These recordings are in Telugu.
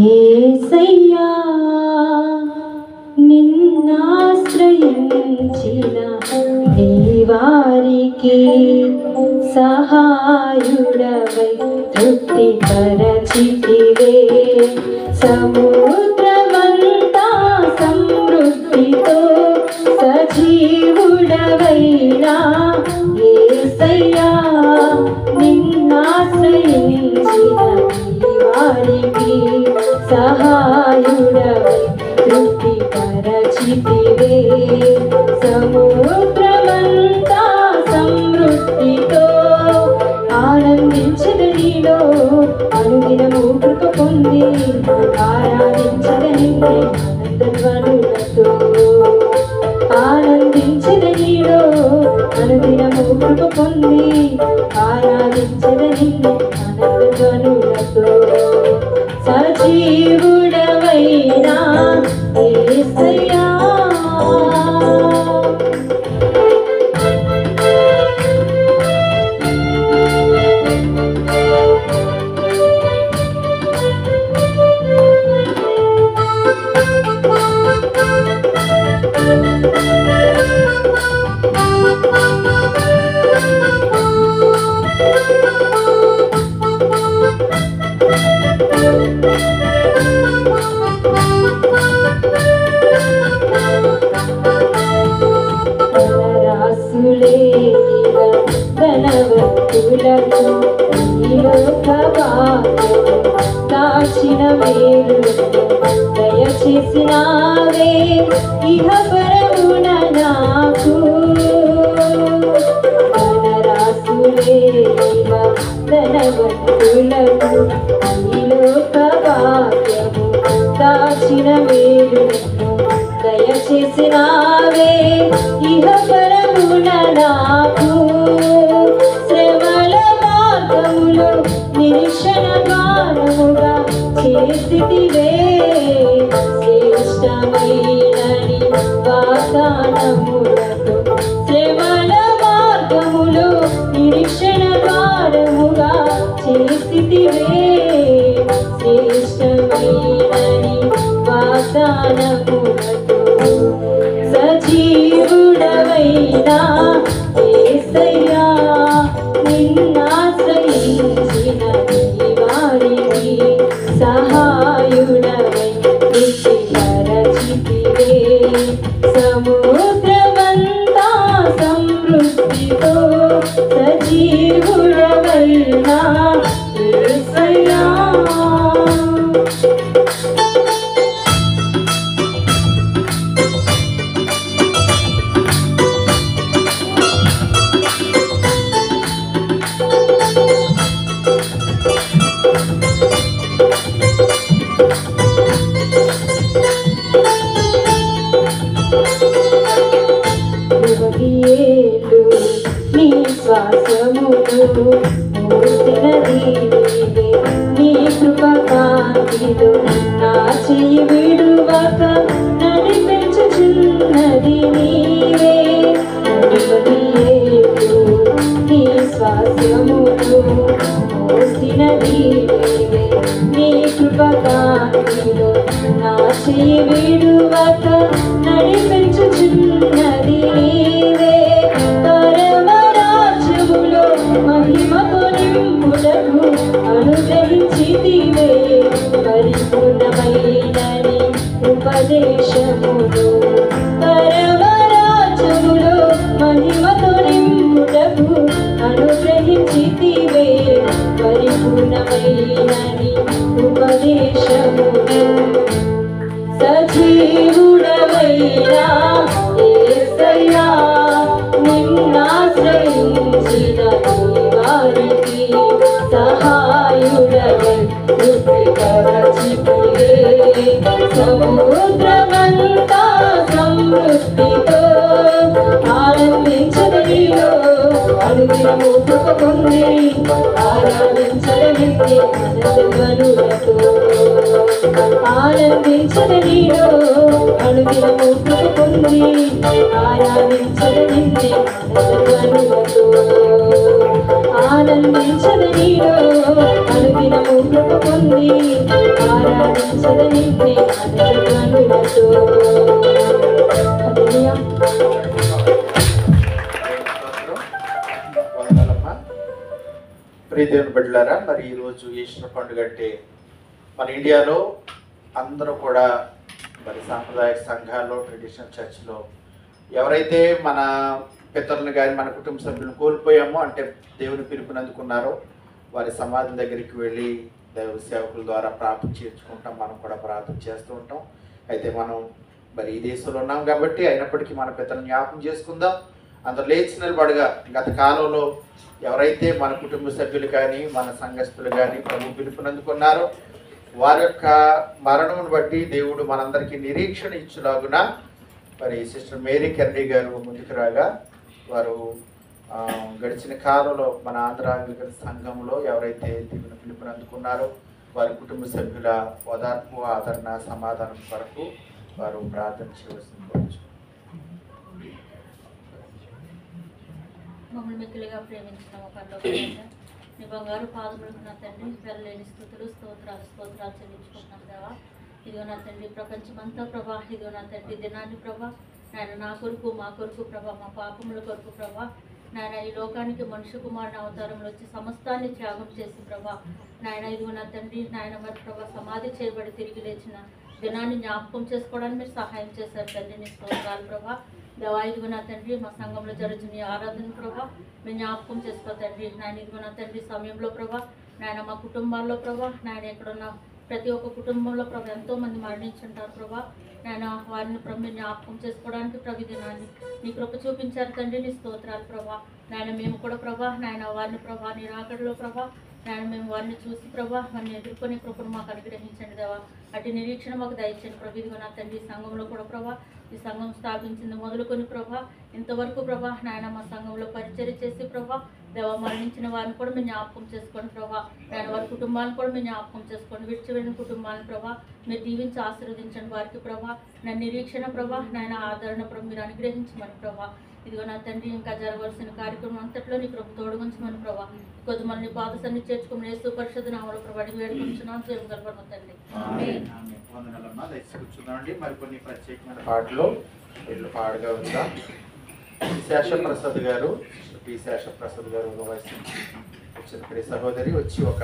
యేసయ్యా నిన్నాశ్రయించిన నీ వారికి సహాయుడవై తృప్తిపరచితివే సముద్రమంతా సమృద్ధితో సజీవుడవైనా యేసయ్యా నిన్నాశ్రయించిన నీ వారికి సహాయుడవై తృప్తిపరచితివే సముద్రమంతా సమృద్ధితో ఆనందించదు నీలో అనుదినము కృప పొంది ఆరాధించదు నిన్నే ఆనందధ్వనులతో ఆనందించదు నీలో అనుదినము కృప పొంది ఆరాధించదు నిన్నే ఆనందధ్వనులతో సజీవుడవైనా యేసయ్యా ధనవంతులకు ఈ లోక భాగ్యము దాచిన మేలు దయచేసినావే ఇహ పరమున నాకు ధనరాశులే ధనవంతులకు ఈ లోక భాగ్యము దాచిన మేలు దయచేసినావే ఇహ పరమున నాకు శ్రమల మార్గములో నిరీక్షణ గానముగా చేసితివే శ్రేష్టమైనని వాగ్దానములతో శ్రమల మార్గములో నిరీక్షణ గానముగా చేసితివే శ్రేష్టమైనని వాగ్దానములతో సజీవుడవైనా యేసయ్యా నిన్నాశ్రయించిన నీ వారికి సహాయుడవై తృప్తిపరచితివే సముద్రమంతా సమృద్ధితో సజీవుడవైనా యేసయ్యా నీ శ్వాసములు మూసినది నీ కృపకాంతిలో నా చెయ్యి విడువక నడిపించుచున్నది నీవే నీ శ్వాసములు మూసినది నీ కృపకాంతిలో నా చెయ్యి విడువక నడిపించుచున్నది నీవే పరమరాజ్యములో మహిమతో నింపుటకు అనుగ్రహించితివే పరిపూర్ణమైనని ఉపదేశములు పరమరాజ్యములో మహిమతో నింపుటకు అనుగ్రహించితివే పరిపూర్ణమైనని ఉపదేశములు సజీవుడవైనా యేసయ్యా నిన్నాశ్రయించిన నీ వారికి సహాయుడవై తృప్తిపరచితివే సముద్రమంతా సమృద్ధితో ఆనందించదు నీలో అనుదినము కృప పొంది ఆరాధించదు నిన్నే ఆనందధ్వనులతో ఆనందించదు నీలో అనుదినము కృప పొంది ఆరాధించదు నిన్నే ఆనందధ్వనులతో ఆనందించదు నీలో అనుదినము కృప పొంది ఆరాధించద నిన్నే ఆనంద కనులతో. హల్లెలూయా. ప్రియదేవుని బిడ్డలారా, మరి ఈరోజు ఈస్టర్ పండుగ అంటే మన ఇండియాలో అందరూ కూడా మరి సాంప్రదాయ సంఘాల్లో, ట్రెడిషనల్ చర్చ్లో ఎవరైతే మన పితరులను కానీ మన కుటుంబ సభ్యులను కోల్పోయామో, అంటే దేవుని పిలుపుని అందుకున్నారో, వారి సమాధి దగ్గరికి వెళ్ళి దైవ సేవకుల ద్వారా ప్రార్థన చేర్చుకుంటాం. మనం కూడా ప్రార్థన చేస్తూ ఉంటాం. అయితే మనం మరి ఈ దేశంలో ఉన్నాం కాబట్టి అయినప్పటికీ మన పితరులను జ్ఞాపకం చేసుకుందాం. అందరూ లేచి నిలబడగా గత కాలంలో ఎవరైతే మన కుటుంబ సభ్యులు కానీ మన సంఘస్థులు కానీ ప్రభు పిలుపునందుకున్నారో వారి యొక్క మరణమును బట్టి దేవుడు మనందరికీ నిరీక్షణ ఇచ్చులాగున మరి సిస్టర్ మేరీ కెన్నడీ గారు ముందుకు రాగా, వారు గడిచిన కాలంలో మన ఆంధ్ర అంగ్లికన్ సంఘంలో ఎవరైతే దేవుని పిలుపునందుకున్నారో వారి కుటుంబ సభ్యుల ఓదార్పు, ఆదరణ, సమాధానం కొరకు వారు ప్రార్థన చేయవలసింది కోరుచు. మమ్మల్ని మిక్కిలిగా ప్రేమించిన ఒక నీ బంగారు పాదములకు నా తండ్రి వెళ్ళలేని స్థుతులు స్తోత్రాలు చెల్లించుకుంటున్నాం దేవా. ఇదిగో నా తండ్రి ప్రపంచమంతా ప్రభా, ఇదిగో నా తండ్రి దినాన్ని ప్రభా నాయన నా కొరకు మా కొరకు ప్రభా, మా పాపముల కొరకు ప్రభా నాయన ఈ లోకానికి మనుష్య కుమారుని అవతారంలో వచ్చి సమస్తాన్ని త్యాగం చేసి ప్రభా నాయన ఇదిగో నా తండ్రి నాయన మరి ప్రభా సమాధి చేయబడి తిరిగి లేచిన దినాన్ని జ్ఞాపకం చేసుకోవడానికి మీరు సహాయం చేశారు తండ్రి. నీ స్తోత్రాలు ప్రభా. దేవా ఇదిగో నా తండ్రి మా సంఘంలో జరుగుతున్న ఈ ఆరాధన ప్రభా మేము జ్ఞాపకం చేసుకో తండ్రి. నాయన ఇదిగో నా తండ్రి సమయంలో ప్రభా నాయన మా కుటుంబాల్లో ప్రభా నాయన ఎక్కడున్న ప్రతి ఒక్క కుటుంబంలో ప్రభా ఎంతోమంది మరణించుంటారు ప్రభా నాయన వారిని ప్రభు మీరు జ్ఞాపకం చేసుకోవడానికి ప్రభు దినాన్ని నీ కృప చూపించారు తండ్రి. నీ స్తోత్రాలు ప్రభా. నాయన మేము కూడా ప్రభా నాయన వారిని ప్రభా నీ రాకడలో ప్రభా నాయన మేము వారిని చూసి ప్రభా వారిని ఎదుర్కొనే కృపను మాకు అనుగ్రహించండి దేవా. అటు నిరీక్షణ మాకు దయచండి ప్రభు. ఇదిగో నా తండ్రి సంఘంలో కూడా ప్రభా ఈ సంఘం స్థాపించింది మొదలుకొని ప్రభా ఇంతవరకు ప్రభా నాయన మా సంఘంలో పరిచర్య చేసి ప్రభా దేవ మరణించిన వారిని కూడా మీరు జ్ఞాపకం చేసుకోండి ప్రభా. నాయన వారి కుటుంబాలను కూడా మీరు జ్ఞాపకం చేసుకోండి. విడిచిపెట్టిన కుటుంబాలను ప్రభా మీరు దీవించి ఆశీర్వదించండి వారికి ప్రభా. నా నిరీక్షణ ప్రభా నాయన ఆదరణ ప్రభు మీరు అనుగ్రహించమని ప్రభా. ఇదిగో నా తండ్రి ఇంకా జరగవలసిన కార్యక్రమం అంతట్లో నీ ప్రభు తోడుగుంచమని ప్రభా. కొద్ది మంది పాత సన్ని చేర్చుకుని యేసు పరిషత్ నామములో ప్రభు అడిగి వేడుకుంటున్నాను. చేయగలపడమ తండ్రి. కూర్చుందామండి. మరికొన్ని ప్రత్యేకమైన పాటలు వీళ్ళు పాడగా ఉందా. శేషప్రసాద్ గారు, పి శేషప్రసాద్ గారు వయసు వచ్చిన ప్రియ సహోదరి వచ్చి ఒక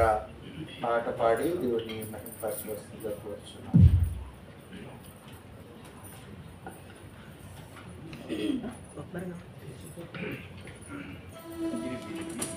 పాట పాడి దేవుడిని మహిమపరచవలసిందిగా కోరుచున్నాను. Thank you.